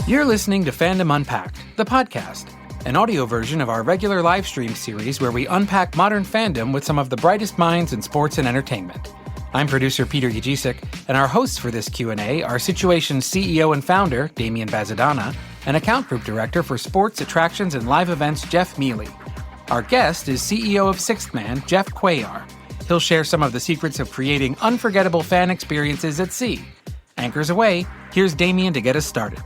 You're listening to Fandom Unpacked, the podcast, an audio version of our regular live stream series where we unpack modern fandom with some of the brightest minds in sports and entertainment. I'm producer Peter Yajicek, and our hosts for this Q&A are Situation's CEO and founder, Damian Bazadana, and Account Group Director for Sports, Attractions, and Live Events, Jeff Mealy. Our guest is CEO of Sixthman, Jeff Cuellar. He'll share some of the secrets of creating unforgettable fan experiences at sea. Anchors away, here's Damian to get us started.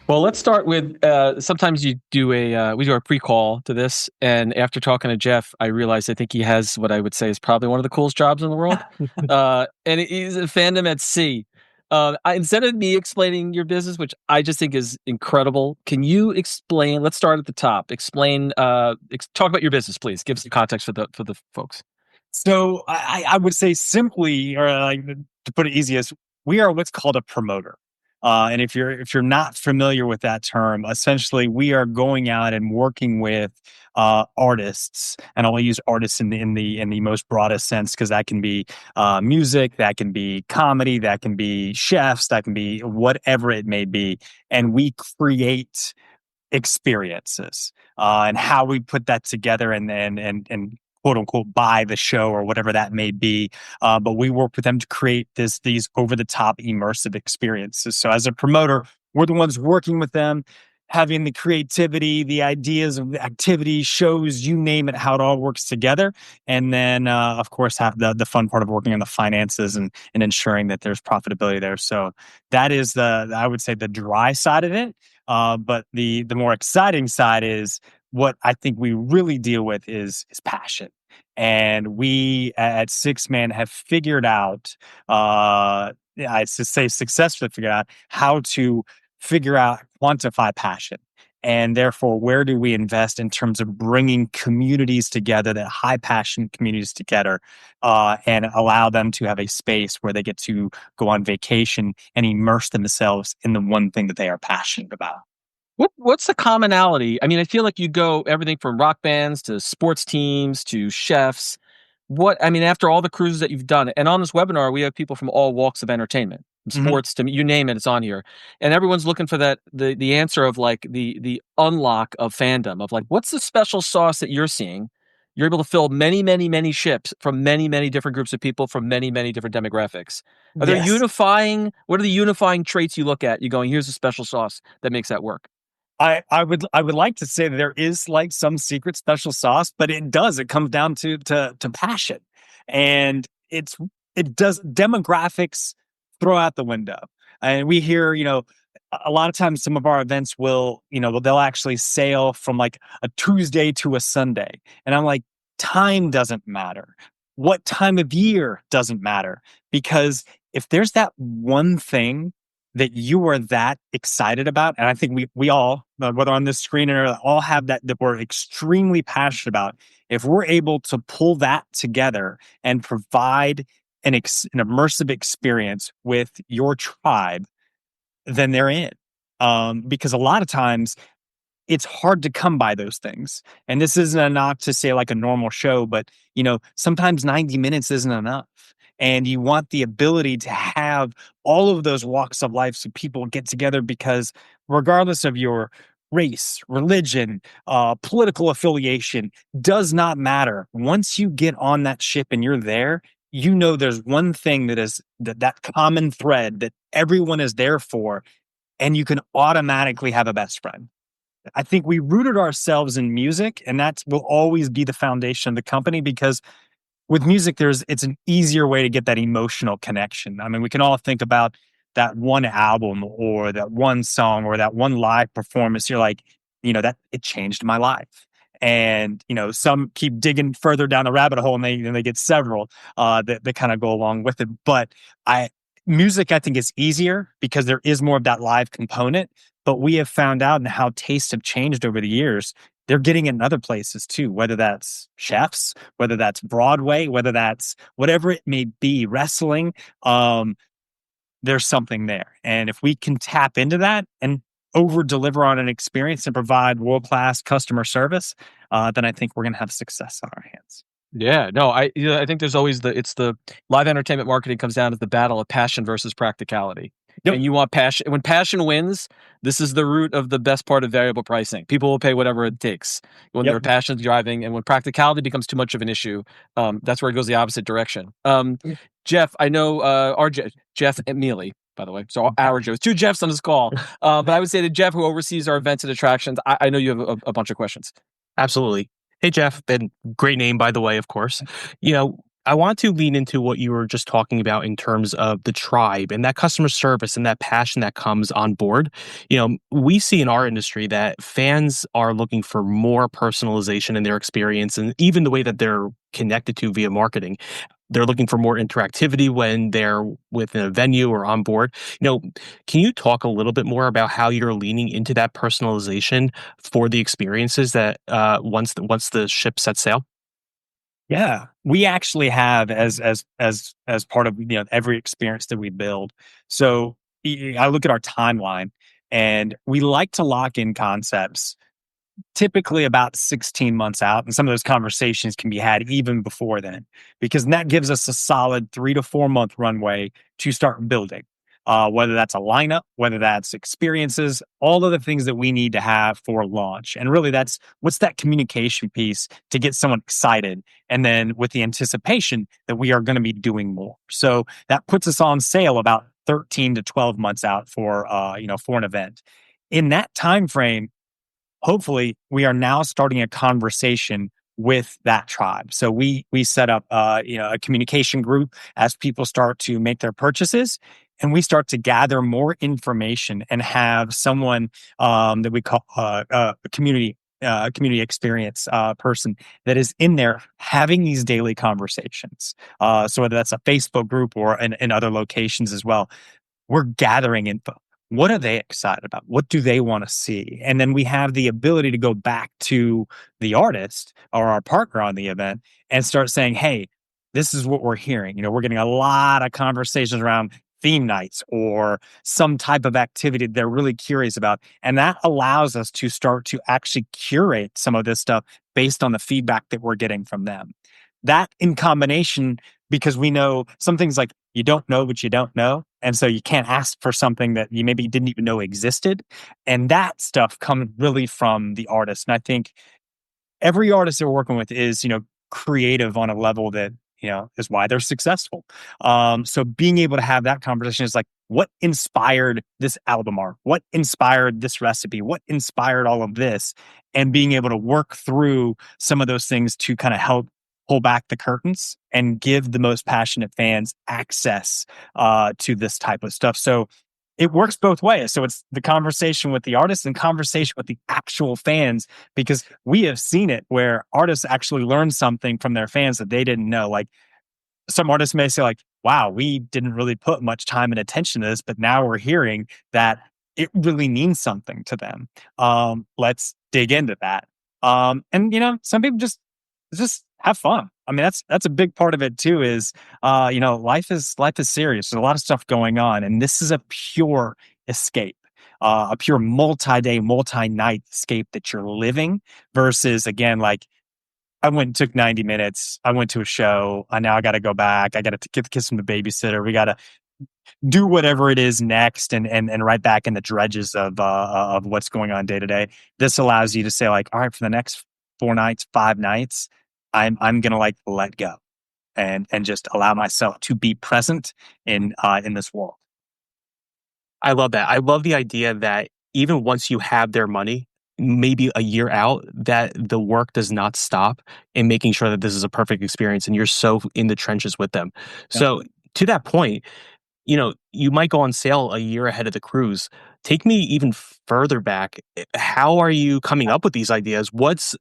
Well, let's start with, sometimes we do a pre-call to this, and after talking to Jeff, I realized I think he has what I would say is probably one of the coolest jobs in the world, and he's a Fandom at sea. Instead of me explaining your business, which I just think is incredible, can you explain, let's start at the top, talk about your business, please. Give some context for the folks. So I would say simply, or like to put it easiest, we are what's called a promoter. And if you're not familiar with that term, essentially we are going out and working with artists, and I'll use artists in the most broadest sense because that can be music, that can be comedy, that can be chefs, that can be whatever it may be, and we create experiences and how we put that together and quote unquote buy the show or whatever that may be. But we work with them to create these over the top immersive experiences. So as a promoter, we're the ones working with them, having the creativity, the ideas of the activities, shows, you name it, how it all works together. And then, of course, have the fun part of working on the finances and ensuring that there's profitability there. So that is I would say the dry side of it. But the more exciting side is what I think we really deal with is passion. And we at Sixthman have figured out, I should say successfully figured out how to quantify passion. And therefore, where do we invest in terms of bringing communities together, that high passion communities together, and allow them to have a space where they get to go on vacation and immerse themselves in the one thing that they are passionate about. What's the commonality? I mean, I feel like you go everything from rock bands to sports teams to chefs. After all the cruises that you've done, and on this webinar, we have people from all walks of entertainment, sports to you name it, it's on here, and everyone's looking for the answer of like the unlock of fandom of like what's the special sauce that you're seeing. You're able to fill many, many, many ships from many, many different groups of people from many, many different demographics. What are the unifying traits you look at? You're going, here's a special sauce that makes that work. I would like to say that there is like some secret special sauce, but it comes down to passion, and it does demographics throw out the window. And we hear, a lot of times some of our events will, they'll actually sail from like a Tuesday to a Sunday. And I'm like, time doesn't matter. What time of year doesn't matter, because if there's that one thing that you are that excited about, and I think we all, whether on this screen or all have that we're extremely passionate about, if we're able to pull that together and provide an immersive experience with your tribe, then they're in. Because a lot of times it's hard to come by those things. And this isn't a knock to say like a normal show, but sometimes 90 minutes isn't enough. And you want the ability to have all of those walks of life so people get together, because regardless of your race, religion, political affiliation, does not matter. Once you get on that ship and you're there, there's one thing that is that common thread that everyone is there for, and you can automatically have a best friend. I think we rooted ourselves in music, and that will always be the foundation of the company, because with music, it's an easier way to get that emotional connection. I mean, we can all think about that one album or that one song or that one live performance. You're like, that it changed my life. And, some keep digging further down the rabbit hole, and they get several that kind of go along with it. But music, I think, is easier because there is more of that live component. But we have found out, and how tastes have changed over the years, they're getting it in other places too, whether that's chefs, whether that's Broadway, whether that's whatever it may be, wrestling, there's something there. And if we can tap into that and over deliver on an experience and provide world-class customer service, then I think we're going to have success on our hands. Yeah, no, I think there's always the live entertainment marketing comes down to the battle of passion versus practicality. Yep. And you want passion. When passion wins, this is the root of the best part of variable pricing. People will pay whatever it takes when their passion's driving, and when practicality becomes too much of an issue, that's where it goes the opposite direction. Jeff, I know Jeff and Mealy, by the way. So our Joe's, two Jeffs on this call. But I would say to Jeff, who oversees our events and attractions, I know you have a bunch of questions. Absolutely. Hey, Jeff, and great name, by the way, of course. I want to lean into what you were just talking about in terms of the tribe and that customer service and that passion that comes on board. We see in our industry that fans are looking for more personalization in their experience and even the way that they're connected to via marketing. They're looking for more interactivity when they're within a venue or on board. Can you talk a little bit more about how you're leaning into that personalization for the experiences that once the ship sets sail? Yeah, we actually have as part of every experience that we build. So I look at our timeline, and we like to lock in concepts typically about 16 months out. And some of those conversations can be had even before then, because that gives us a solid 3 to 4 month runway to start building. Whether that's a lineup, whether that's experiences, all of the things that we need to have for launch. And really, that's what's that communication piece to get someone excited. And then with the anticipation that we are going to be doing more. So that puts us on sale about 13 to 12 months out for an event. In that time frame, hopefully we are now starting a conversation with that tribe. So we set up a communication group as people start to make their purchases, and we start to gather more information and have someone that we call a community experience person that is in there having these daily conversations. So whether that's a Facebook group or in other locations as well, we're gathering info. What are they excited about? What do they want to see? And then we have the ability to go back to the artist or our partner on the event and start saying, hey, this is what we're hearing. We're getting a lot of conversations around theme nights or some type of activity they're really curious about. And that allows us to start to actually curate some of this stuff based on the feedback that we're getting from them. That in combination, because we know some things like you don't know what you don't know. And so you can't ask for something that you maybe didn't even know existed. And that stuff comes really from the artist. And I think every artist that we're working with is, creative on a level that, is why they're successful. So being able to have that conversation is like, what inspired this album art? What inspired this recipe? What inspired all of this? And being able to work through some of those things to kind of help pull back the curtains and give the most passionate fans access to this type of stuff. So it works both ways. So it's the conversation with the artists and conversation with the actual fans, because we have seen it where artists actually learn something from their fans that they didn't know. Like some artists may say like, wow, we didn't really put much time and attention to this, but now we're hearing that it really means something to them. Let's dig into that. And some people just have fun. I mean, that's a big part of it too, is life is serious. There's a lot of stuff going on, and this is a pure escape, a pure multi-day, multi-night escape that you're living versus, again, like I went and took 90 minutes. I went to a show. Now I got to go back. I got to get the kids from the babysitter. We got to do whatever it is next and right back in the dredges of what's going on day to day. This allows you to say like, all right, for the next 4 nights, 5 nights, I'm going to let go and just allow myself to be present in this world. I love that. I love the idea that even once you have their money, maybe a year out, that the work does not stop in making sure that this is a perfect experience and you're so in the trenches with them. Yeah. So to that point, you might go on sale a year ahead of the cruise. Take me even further back. How are you coming up with these ideas?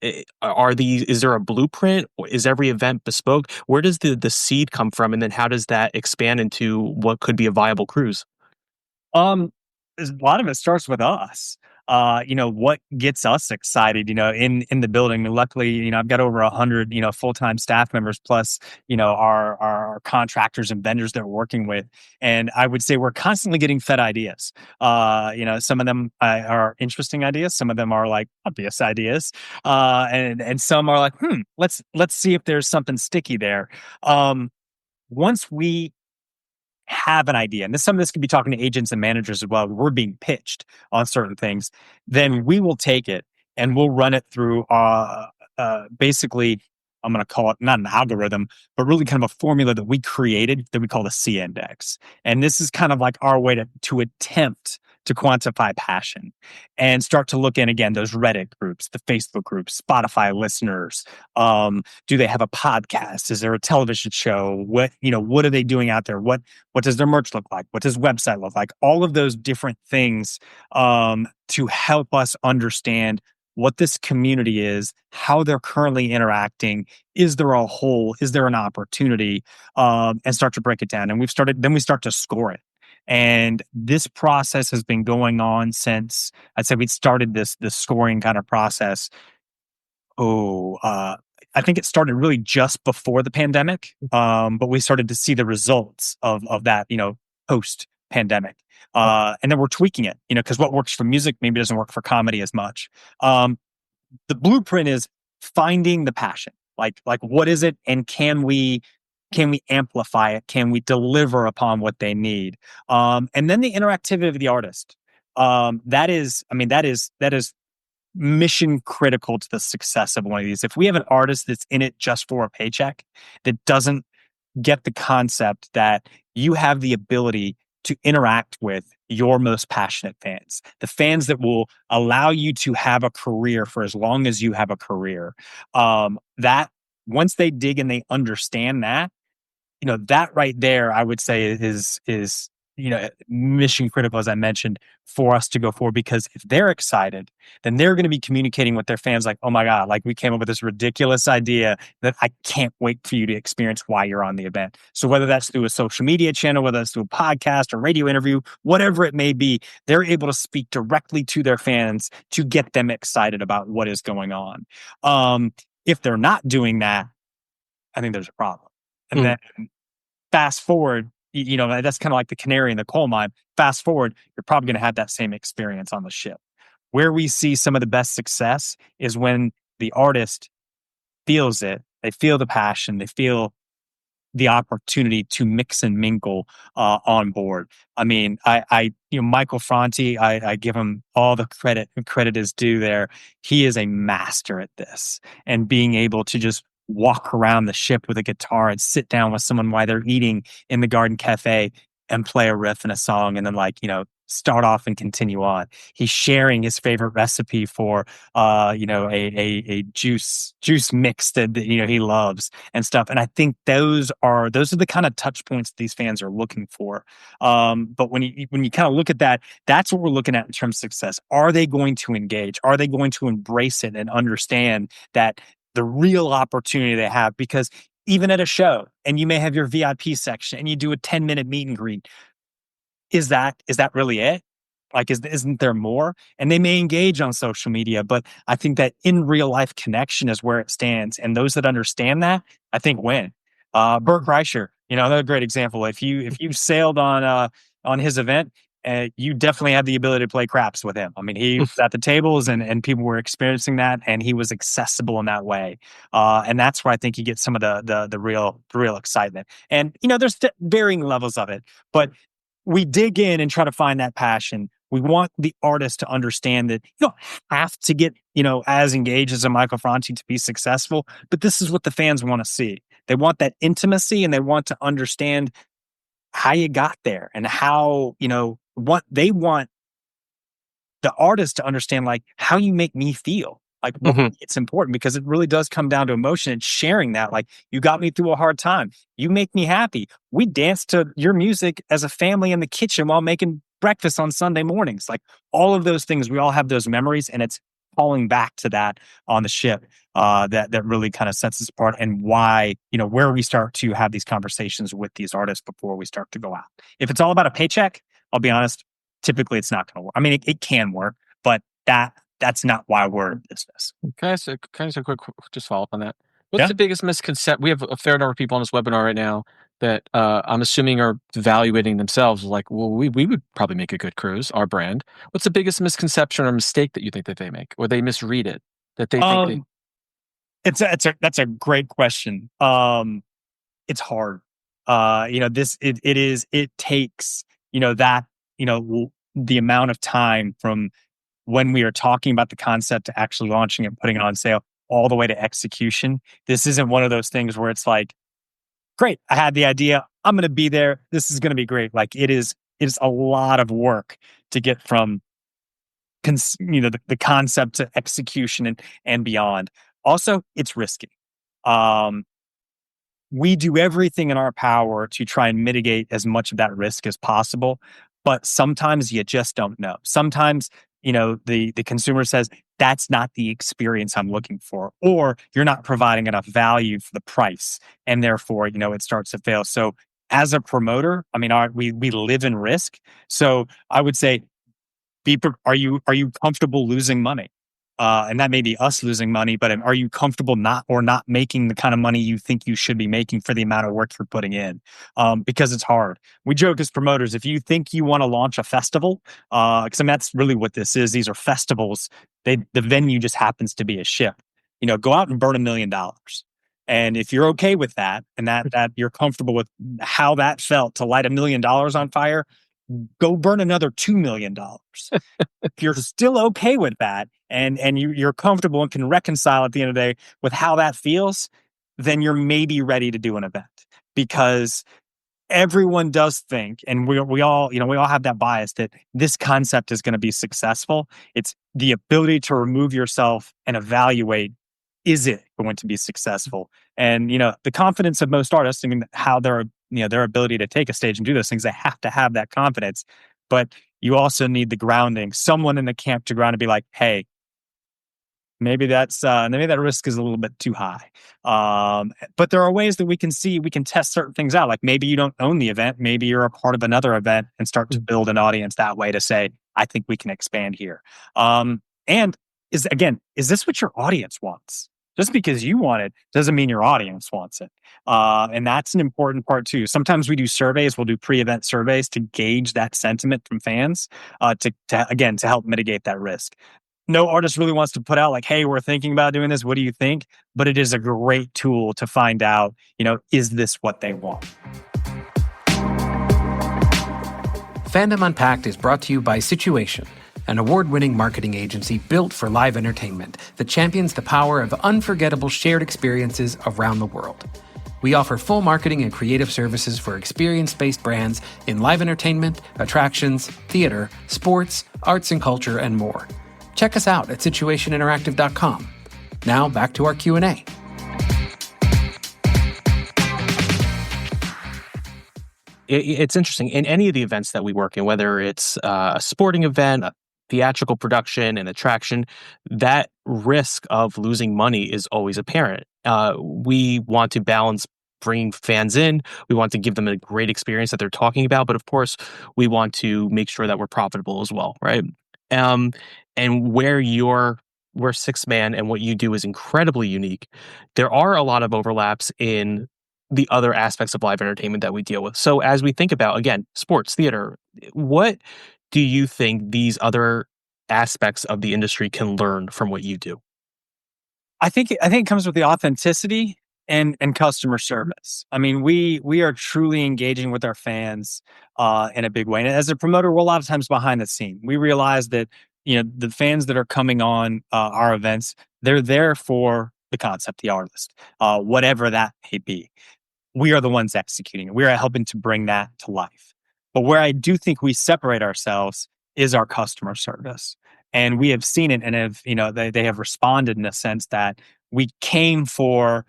Is there a blueprint? Is every event bespoke? Where does the seed come from? And then how does that expand into what could be a viable cruise? A lot of it starts with us. What gets us excited, in the building. Luckily, I've got over 100, full-time staff members plus, our contractors and vendors that we're working with. And I would say we're constantly getting fed ideas. Some of them are interesting ideas. Some of them are like obvious ideas. And some are like, let's see if there's something sticky there. Once we have an idea, and some of this could be talking to agents and managers as well, we're being pitched on certain things, then we will take it and we'll run it through basically, I'm going to call it not an algorithm, but really kind of a formula that we created that we call the C index. And this is kind of like our way to attempt to quantify passion and start to look in again, those Reddit groups, the Facebook groups, Spotify listeners. Do they have a podcast? Is there a television show? What are they doing out there? What does their merch look like? What does website look like? All of those different things to help us understand what this community is, how they're currently interacting. Is there a hole? Is there an opportunity? And start to break it down. And we start to score it. And this process has been going on since I'd say we started this scoring kind of process. I think it started really just before the pandemic. But we started to see the results of that, post pandemic. And then we're tweaking it, because what works for music maybe doesn't work for comedy as much. The blueprint is finding the passion. Like what is it, and can we amplify it? Can we deliver upon what they need? And then the interactivity of the artist. That is mission critical to the success of one of these. If we have an artist that's in it just for a paycheck, that doesn't get the concept that you have the ability to interact with your most passionate fans, the fans that will allow you to have a career for as long as you have a career. That once they dig and they understand that, that right there, I would say is mission critical, as I mentioned, for us to go forward. Because if they're excited, then they're going to be communicating with their fans like, oh my God, like we came up with this ridiculous idea that I can't wait for you to experience why you're on the event. So whether that's through a social media channel, whether that's through a podcast or radio interview, whatever it may be, they're able to speak directly to their fans to get them excited about what is going on. If they're not doing that, I think there's a problem. And then fast forward, that's kind of like the canary in the coal mine. Fast forward, you're probably going to have that same experience on the ship. Where we see some of the best success is when the artist feels it, they feel the passion, they feel the opportunity to mix and mingle on board. I mean, Michael Franti, I give him all the credit is due there. He is a master at this, and being able to just walk around the ship with a guitar and sit down with someone while they're eating in the garden cafe and play a riff and a song, and then start off and continue on. He's sharing his favorite recipe for a juice mix that he loves and stuff. And I think those are the kind of touch points these fans are looking for. But when you kind of look at that, that's what we're looking at in terms of success. Are they going to engage? Are they going to embrace it and understand that the real opportunity they have? Because even at a show, and you may have your VIP section and you do a 10-minute meet and greet, is that really it? Like, isn't there more? And they may engage on social media, but I think that in real life connection is where it stands. And those that understand that, I think, win. Bert Kreischer, another great example. If you sailed on his event, you definitely had the ability to play craps with him. I mean, he was at the tables and people were experiencing that, and he was accessible in that way. And that's where I think you get some of the real excitement. And, there's varying levels of it, but we dig in and try to find that passion. We want the artist to understand that you don't have to get, as engaged as a Michael Franti to be successful, but this is what the fans want to see. They want that intimacy, and they want to understand how you got there and how, what they want the artist to understand, like how you make me feel. Like it's important, because it really does come down to emotion and sharing that. Like, you got me through a hard time. You make me happy. We danced to your music as a family in the kitchen while making breakfast on Sunday mornings. Like, all of those things, we all have those memories, and it's falling back to that on the ship that really kind of sets us apart, and why, where we start to have these conversations with these artists before we start to go out. If it's all about a paycheck, I'll be honest, typically it's not going to work. I mean, it can work, but that's not why we're in business. Can I ask a quick just follow up on that? What's the biggest misconception? We have a fair number of people on this webinar right now that I'm assuming are evaluating themselves like, well, we would probably make a good cruise, our brand. What's the biggest misconception or mistake that you think that they make, or they misread it, that they think that's a great question. It's hard. It takes, that, the amount of time from when we are talking about the concept to actually launching it, putting it on sale, all the way to execution. This isn't one of those things where it's like, great, I had the idea, I'm going to be there, this is going to be great. Like it is a lot of work to get from the concept to execution and beyond. Also, it's risky. We do everything in our power to try and mitigate as much of that risk as possible, but sometimes you just don't know. Sometimes, the consumer says, that's not the experience I'm looking for, or you're not providing enough value for the price, and therefore, it starts to fail. So as a promoter, I mean, we live in risk. So I would say, are you comfortable losing money? And that may be us losing money, but are you comfortable not making the kind of money you think you should be making for the amount of work you're putting in? Because it's hard. We joke as promoters, if you think you want to launch a festival, because that's really what this is. These are festivals. The venue just happens to be a ship. Go out and burn $1 million. And if you're okay with that, and that you're comfortable with how that felt to light $1 million on fire, go burn another $2 million. If you're still okay with that, and you're comfortable and can reconcile at the end of the day with how that feels, then you're maybe ready to do an event. Because everyone does think, and we all have that bias that this concept is going to be successful. It's the ability to remove yourself and evaluate, is it going to be successful? And the confidence of most artists, I mean, how their ability to take a stage and do those things, they have to have that confidence. But you also need the grounding, someone in the camp to ground and be like, hey, maybe that risk is a little bit too high. But there are ways that we can test certain things out. Like maybe you don't own the event, maybe you're a part of another event, and start to build an audience that way to say, I think we can expand here. And is this what your audience wants? Just because you want it doesn't mean your audience wants it. And that's an important part too. Sometimes we do surveys. We'll do pre-event surveys to gauge that sentiment from fans, to help mitigate that risk. No artist really wants to put out like, hey, we're thinking about doing this. What do you think? But it is a great tool to find out, is this what they want? Fandom Unpacked is brought to you by Situation, an award-winning marketing agency built for live entertainment that champions the power of unforgettable shared experiences around the world. We offer full marketing and creative services for experience-based brands in live entertainment, attractions, theater, sports, arts and culture, and more. Check us out at situationinteractive.com. Now back to our Q&A. It's interesting. In any of the events that we work in, whether it's a sporting event, a theatrical production, an attraction, that risk of losing money is always apparent. We want to balance bringing fans in. We want to give them a great experience that they're talking about. But of course, we want to make sure that we're profitable as well, right? And where Sixthman and what you do is incredibly unique, there are a lot of overlaps in the other aspects of live entertainment that we deal with. So as we think about, again, sports, theater, what do you think these other aspects of the industry can learn from what you do? I think it comes with the authenticity and customer service. I mean, we are truly engaging with our fans in a big way. And as a promoter, we're a lot of times behind the scene. We realize that the fans that are coming on our events, they're there for the concept, the artist, whatever that may be. We are the ones executing it. We are helping to bring that to life. But where I do think we separate ourselves is our customer service. And we have seen it, and they have responded in a sense that we came for,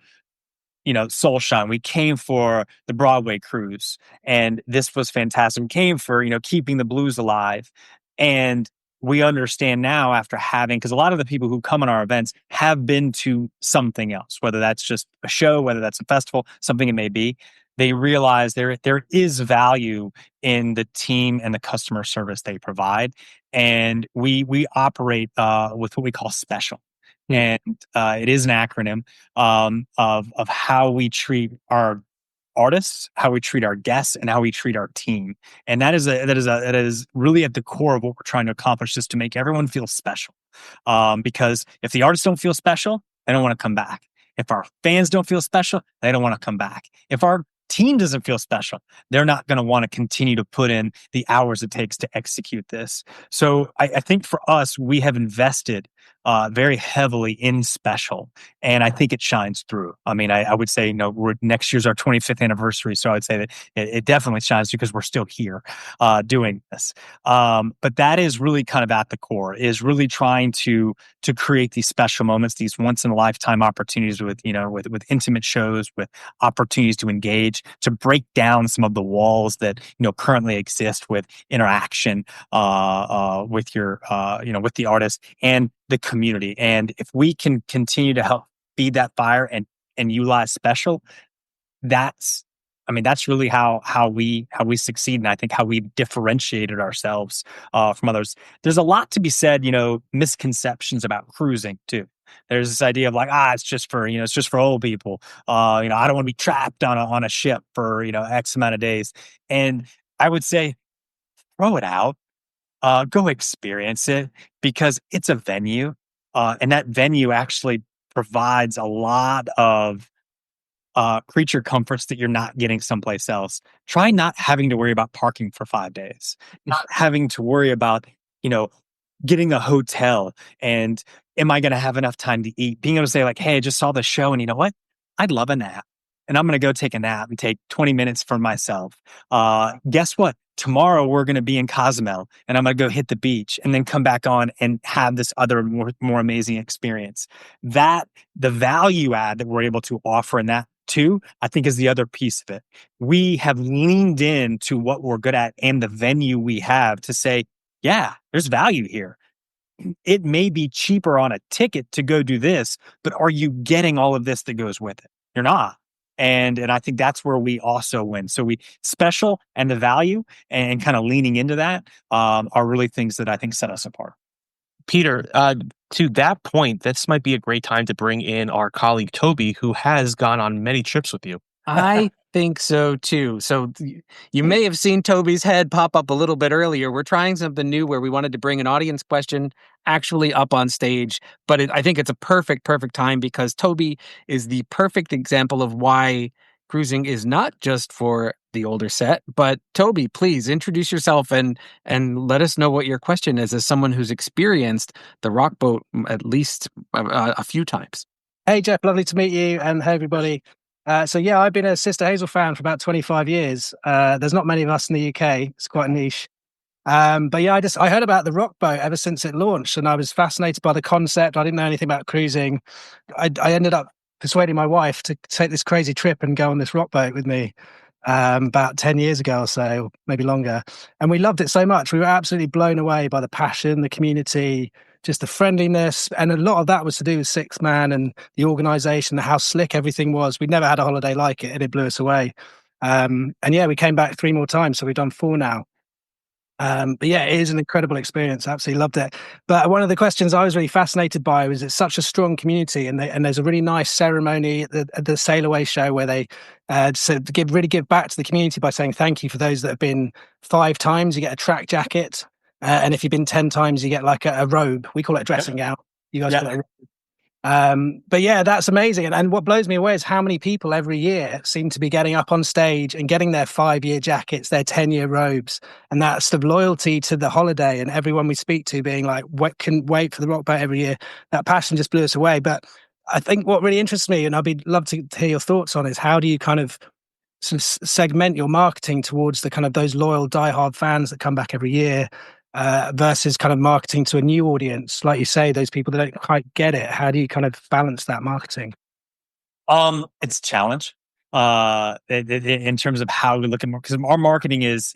Soulshine. We came for the Broadway cruise, and this was fantastic. We came for, keeping the blues alive. And we understand now after because a lot of the people who come on our events have been to something else, whether that's just a show, whether that's a festival, something it may be. They realize there is value in the team and the customer service they provide. And we operate with what we call special. And it is an acronym of how we treat our artists, how we treat our guests, and how we treat our team. And that is really at the core of what we're trying to accomplish, is to make everyone feel special. Because if the artists don't feel special, they don't want to come back. If our fans don't feel special, they don't want to come back. If our team doesn't feel special, they're not going to want to continue to put in the hours it takes to execute this. So I think for us, we have invested very heavily in special, and I think it shines through. I mean, I would say, next year's our 25th anniversary, so I would say that it definitely shines because we're still here doing this. But that is really kind of at the core, is really trying to create these special moments, these once in a lifetime opportunities with intimate shows, with opportunities to engage, to break down some of the walls that currently exist with interaction with your with the artist and the community. And if we can continue to help feed that fire and utilize special, that's really how we succeed, and I think how we've differentiated ourselves from others. There's a lot to be said, misconceptions about cruising too. There's this idea of like, it's just for old people. I don't want to be trapped on a ship for X amount of days. And I would say, throw it out, go experience it, because it's a venue, and that venue actually provides a lot of creature comforts that you're not getting someplace else. Try not having to worry about parking for 5 days, not having to worry about, getting a hotel and am I going to have enough time to eat? Being able to say like, hey, I just saw the show and you know what? I'd love a nap, and I'm going to go take a nap and take 20 minutes for myself. Guess what? Tomorrow we're going to be in Cozumel and I'm going to go hit the beach and then come back on and have this other more amazing experience. That the value add that we're able to offer in that too, I think, is the other piece of it. We have leaned into what we're good at and the venue we have to say, yeah, there's value here. It may be cheaper on a ticket to go do this, but are you getting all of this that goes with it? You're not. And I think that's where we also win. So we special and the value and kind of leaning into that are really things that I think set us apart. Peter, to that point, this might be a great time to bring in our colleague Toby, who has gone on many trips with you. I think so too. So you may have seen Toby's head pop up a little bit earlier. We're trying something new where we wanted to bring an audience question actually up on stage, but I think it's a perfect time because Toby is the perfect example of why cruising is not just for the older set. But Toby, please introduce yourself and let us know what your question is as someone who's experienced the rock boat at least a few times. Hey Jeff, lovely to meet you, and hey everybody. So yeah, I've been a Sister Hazel fan for about 25 years. There's not many of us in the UK. It's quite a niche. But yeah, I heard about the rock boat ever since it launched, and I was fascinated by the concept. I didn't know anything about cruising. I ended up persuading my wife to take this crazy trip and go on this rock boat with me about 10 years ago or so, maybe longer. And we loved it so much. We were absolutely blown away by the passion, the community, just the friendliness. And a lot of that was to do with Sixthman and the organization, how slick everything was. We'd never had a holiday like it, and it blew us away. And yeah, we came back 3 more times. So we've done 4 now. But yeah, it is an incredible experience. Absolutely loved it. But one of the questions I was really fascinated by was it's such a strong community, and there's a really nice ceremony at the Sail Away show where they give back to the community by saying thank you for those that have been 5 times. You get a track jacket, and if you've been 10 times, you get like a robe. We call it a dressing gown. You guys call it a robe. But yeah, that's amazing. And what blows me away is how many people every year seem to be getting up on stage and getting their 5-year jackets, their 10-year robes, and that's the loyalty to the holiday. And everyone we speak to being like, can wait for the rock boat every year. That passion just blew us away. But I think what really interests me, and I'd love to hear your thoughts on, is how do you kind of segment your marketing towards the kind of those loyal diehard fans that come back every year, versus kind of marketing to a new audience, like you say, those people that don't quite get it. How do you kind of balance that marketing? It's a challenge in terms of how we look at, because our marketing is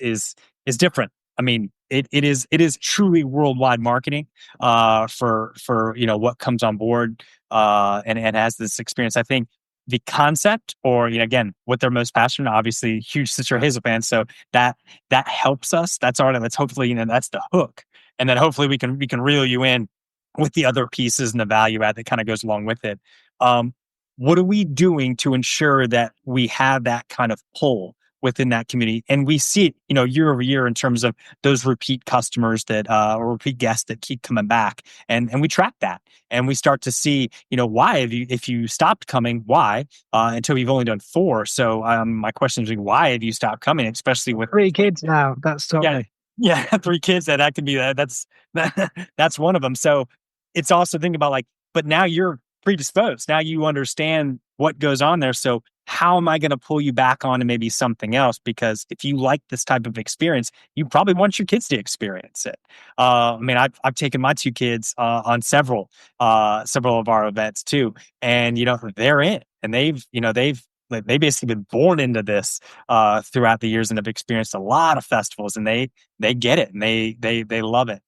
different. I mean, it is truly worldwide marketing for what comes on board and has this experience. I think the concept, or again, what they're most passionate, obviously huge Sister Hazel fans, so that helps us. That's hopefully that's the hook, and then hopefully we can reel you in with the other pieces and the value add that kind of goes along with it. What are we doing to ensure that we have that kind of pull within that community. And we see it, year over year in terms of those repeat customers that or repeat guests that keep coming back. And we track that. And we start to see, why if you stopped coming, why? Until we've only done 4. So my question is, why have you stopped coming, especially with 3 kids now? That's totally. Yeah, 3 kids. That could be that's one of them. So it's also thinking about but now you're predisposed. Now you understand what goes on there. So how am I going to pull you back on to maybe something else? Because if you like this type of experience, you probably want your kids to experience it. I've taken my 2 kids on several of our events too, and they're in, and they basically been born into this throughout the years and have experienced a lot of festivals, and they get it, and they love it.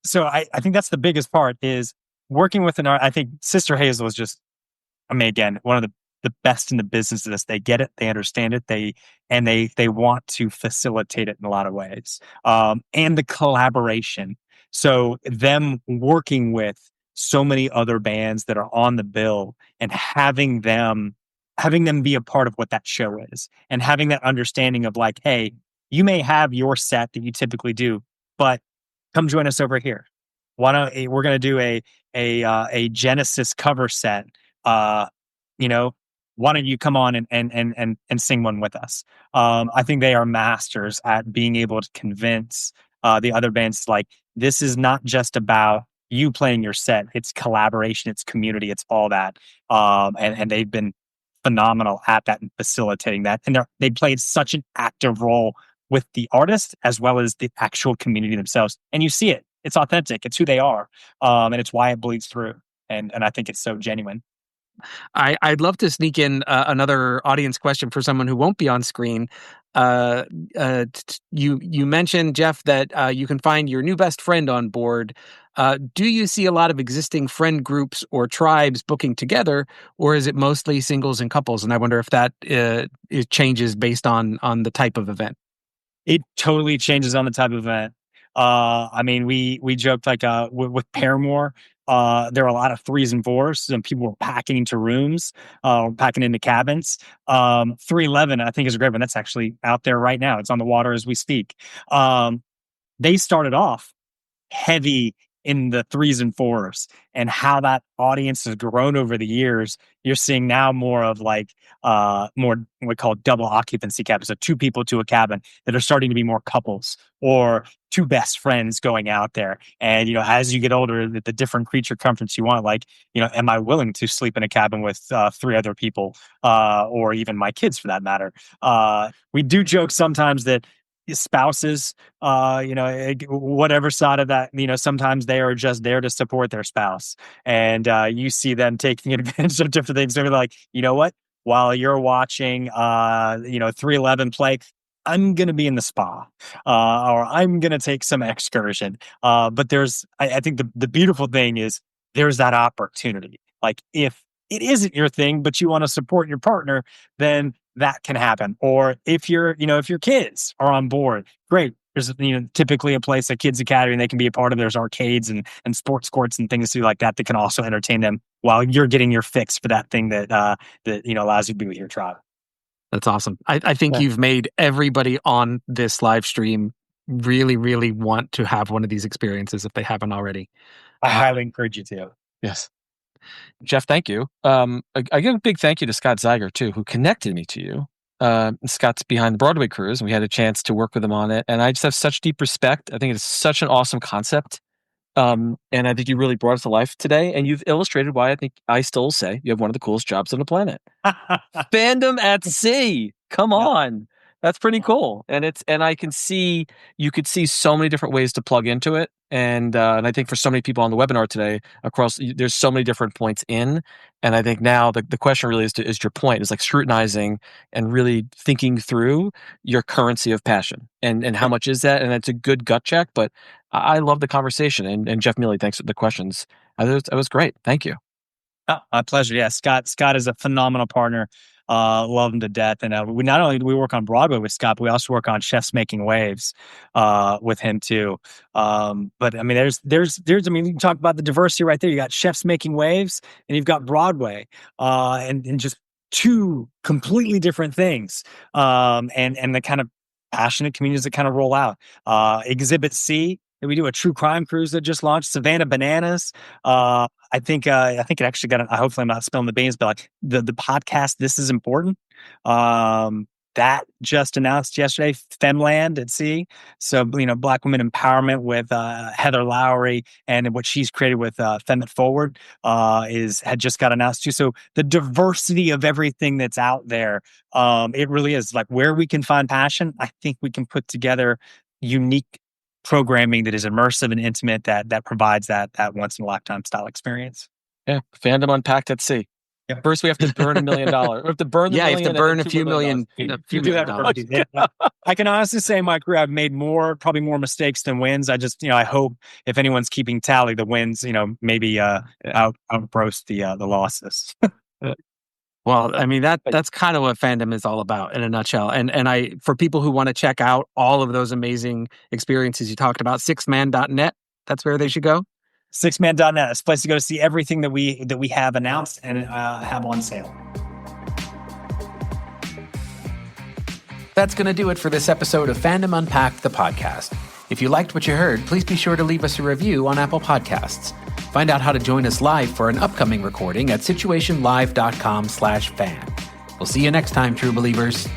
So I think that's the biggest part is working with an art. I think Sister Hazel is just, again, one of the best in the business of this. They get it, they understand it, they want to facilitate it in a lot of ways. And the collaboration. So them working with so many other bands that are on the bill and having them be a part of what that show is, and having that understanding of hey, you may have your set that you typically do, but come join us over here. We're going to do a Genesis cover set. Why don't you come on and sing one with us? I think they are masters at being able to convince the other bands this is not just about you playing your set. It's collaboration, it's community, it's all that. And they've been phenomenal at that and facilitating that. And they played such an active role with the artist as well as the actual community themselves. And you see it. It's authentic. It's who they are. And it's why it bleeds through. And I think it's so genuine. I'd love to sneak in another audience question for someone who won't be on screen. You mentioned, Jeff, that you can find your new best friend on board. Do you see a lot of existing friend groups or tribes booking together, or is it mostly singles and couples? And I wonder if that it changes based on the type of event. It totally changes on the type of event. We joked with Paramore. There are a lot of 3s and 4s, and people were packing into rooms, packing into cabins. 311, I think, is a great one. That's actually out there right now. It's on the water as we speak. They started off heavy in the 3s and 4s, and how that audience has grown over the years. You're seeing now more of more what we call double occupancy cabins, so 2 people to a cabin, that are starting to be more couples or 2 best friends going out there. And as you get older, the different creature comforts you want, am I willing to sleep in a cabin with 3 other people, or even my kids for that matter? We do joke sometimes that spouses, whatever side of that, sometimes they are just there to support their spouse, and you see them taking advantage of different things. They're like, you know what? While you're watching, 311 play, I'm going to be in the spa, or I'm going to take some excursion. But I think the beautiful thing is there's that opportunity. If it isn't your thing, but you want to support your partner, then that can happen. Or if your kids are on board, great. There's typically a place, a kids academy, and they can be a part of. There's arcades and sports courts and things like that can also entertain them while you're getting your fix for that thing that allows you to be with your tribe. That's awesome. I think you've made everybody on this live stream really, really want to have one of these experiences if they haven't already. I highly encourage you to. Yes. Jeff, thank you. I give a big thank you to Scott Zeiger, too, who connected me to you. Scott's behind the Broadway cruise, and we had a chance to work with him on it. And I just have such deep respect. I think it's such an awesome concept. And I think you really brought it to life today. And you've illustrated why I think I still say you have one of the coolest jobs on the planet. Fandom at sea. Come on. That's pretty cool. And you could see so many different ways to plug into it. And I think for so many people on the webinar today, there's so many different points in. And I think now the question really is your point, is scrutinizing and really thinking through your currency of passion and how much is that? And it's a good gut check, but I love the conversation. And Jeff Mealy, thanks for the questions. It was great. Thank you. Oh, my pleasure. Yeah, Scott is a phenomenal partner. Love him to death. And we not only do we work on Broadway with Scott, but we also work on Chefs Making Waves with him too. But there's you can talk about the diversity right there. You got Chefs Making Waves, and you've got Broadway, and just two completely different things. And the kind of passionate communities that kind of roll out. Exhibit C, we do a true crime cruise that just launched. Savannah Bananas. I think it actually got. Hopefully, I'm not spilling the beans, but like the podcast, This Is Important. That just announced yesterday, Femland at Sea. So, Black women empowerment with Heather Lowry and what she's created with Fem It Forward had just got announced too. So the diversity of everything that's out there, it really is like where we can find passion. I think we can put together unique programming that is immersive and intimate that provides that once in a lifetime style experience. Yeah, Fandom Unpacked at Sea. Yep. First, we have to burn $1 million. We have to burn the Yeah, you million. have to burn and a few million. I can honestly say in my career, I've made probably more mistakes than wins. I just, I hope if anyone's keeping tally, the wins, maybe outgross the losses. Well, I mean, that's kind of what Fandom is all about in a nutshell. And for people who want to check out all of those amazing experiences you talked about, sixthman.net, that's where they should go. Sixthman.net, it's a place to go to see everything that we have announced and have on sale. That's going to do it for this episode of Fandom Unpacked, the podcast. If you liked what you heard, please be sure to leave us a review on Apple Podcasts. Find out how to join us live for an upcoming recording at situationlive.com/fan. We'll see you next time, true believers.